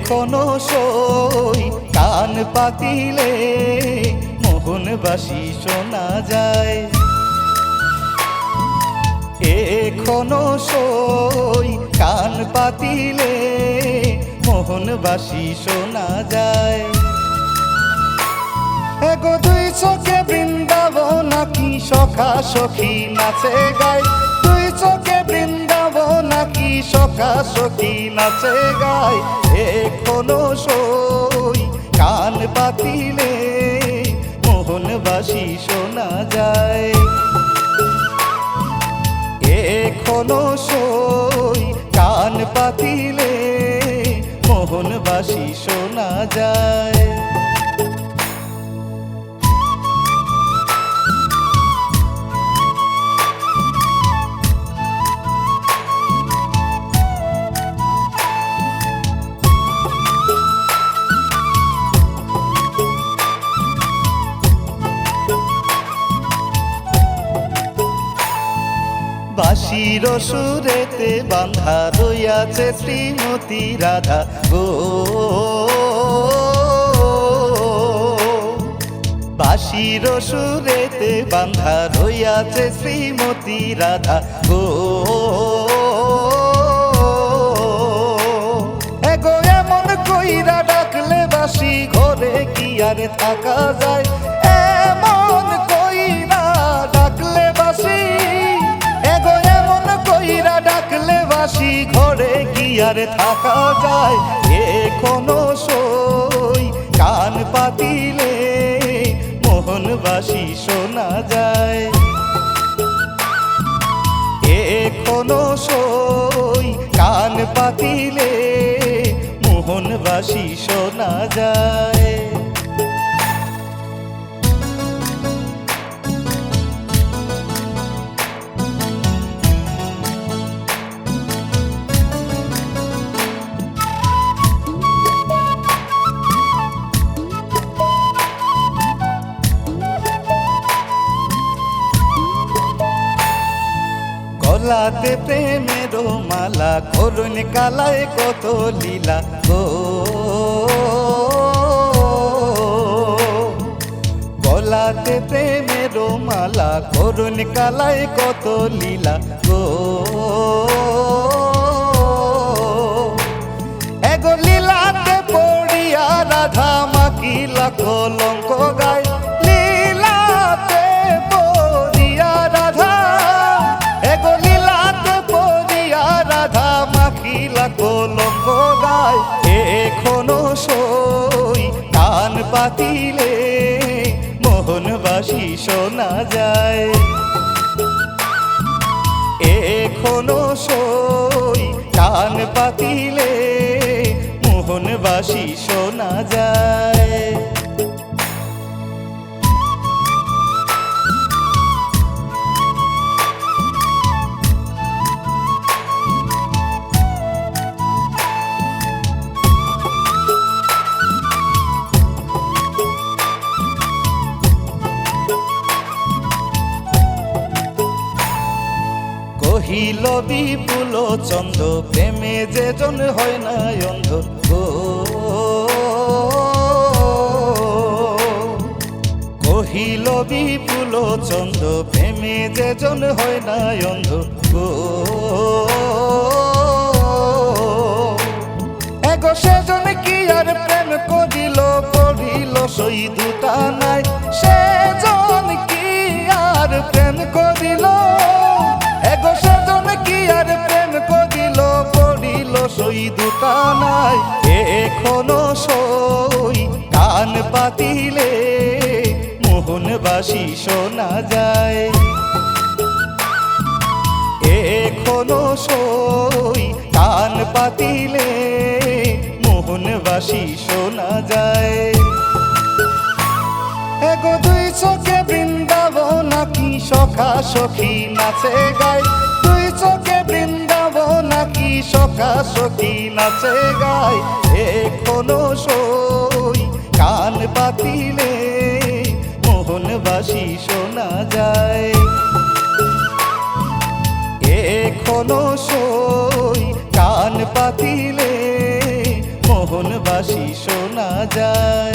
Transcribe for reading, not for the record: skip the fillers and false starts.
এখনো সই কান পাতিলে মোহনবাসী শোনা যায়। এখনো সই কান পাতিলে মোহনবাসী শোনা যায়। এগো দুই চোখে বৃন্দাবন নাকি সখা সখী নাচে গায়। দুই চোখে বৃন্দাবন নাকি সখা সখী নাচে গায়। এখনো সই কান পাতিলে মোহনবাসী শোনা যায়। এখনো সই কান পাতিলে মোহনবাসী শোনা যায়। বাঁশির সুরেতে বাঁধা রইয়াছে শ্রীমতী রাধা গো। বাঁশির সুরেতে বাঁধা রইয়াছে শ্রীমতী রাধা গো। এগো এমন কইরা ডাকলে বাঁশি ঘরে কি আর থাকা যায়। এমন কইরা ডাকলে বাঁশি ডাকলে বাঁশি ঘরে কি আর থাকা যায়। এখনো সই কান পাতিলে মোহনবাসী শোনা যায়। এখনো সই কান পাতিলে মোহনবাসী শোনা যায়। গলাতে প্রেমের মালা করুণ কালায় কত লীলা গো। গলাতে প্রেমের মালা করুণ কালায় কত লীলা গো। এগো লীলাতে পড়িয়া রাধা মাকিলা কলঙ্ক গায়। লীলাতে পড়িয়া রাধা রাধা মাখিলা কলঙ্ক গায়। এখনো সই কান পাতিলে মোহনবাসী শোনা যায়। এখনো সই কান পাতিলে মোহনবাসী শোনা যায়। কহিল বিপুল চন্দ্র প্রেমে যে জন হয় না অন্ধ গো। কহিল বিপুল চন্দ্র প্রেমে যে জন হয় না অন্ধ গো। এগো সেজন কি আর প্রেম করিল পড়িল সই দুটা নাই। সেজন কি আর প্রেম করিল এগো সেজন কি আর প্রেম করিল পড়িল সই দুটা নাই। এখনো সই কান পাতিলে মোহনবাসী শোনা যায়। এখনো সই কান পাতিলে মোহনবাসী শোনা যায়। এগো দুই চোখে বৃন্দাবন নাকি সখা সখী নাচে গায়। দুই চোখে বৃন্দাবন নাকি সখা সখী নাচে গায়। এখনো সই কান পাতিলে মোহনবাসী শোনা যায়। এখনো সই কান পাতিলে মোহন বাঁশি শোনা যায়।